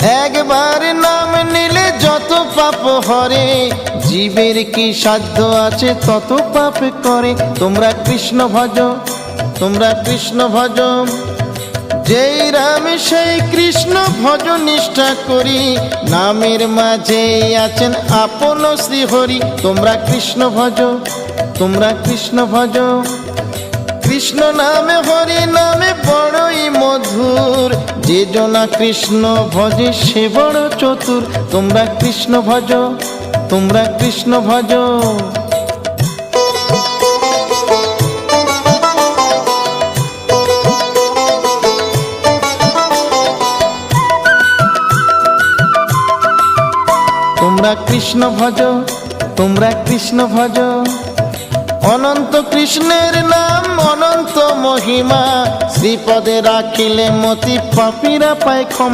একবার নাম নিলে যত পাপ হরে, জীবের কি সাধ্য আছে তত পাপ করে। তোমরা কৃষ্ণ ভজ, তোমরা কৃষ্ণ ভজ, যেই রাম সেই কৃষ্ণ ভজ নিষ্ঠা করি, নামের মাঝে আছেন আপন শ্রীহরি। তোমরা কৃষ্ণ ভজ, তোমরা কৃষ্ণ ভজ, কৃষ্ণ নামে হরি নামে বড়ই মধুর, যে জনা কৃষ্ণ ভজে সে বড় চতুর। তোমরা কৃষ্ণ ভজ, তোমরা কৃষ্ণ ভজ। তোমরা কৃষ্ণ ভজ, তোমরা কৃষ্ণ ভজ। অনন্ত কৃষ্ণের নাম অনন্ত মহিমা, শ্রীপদে রাখিলে মতি পাপীরা পায় ক্ষমা।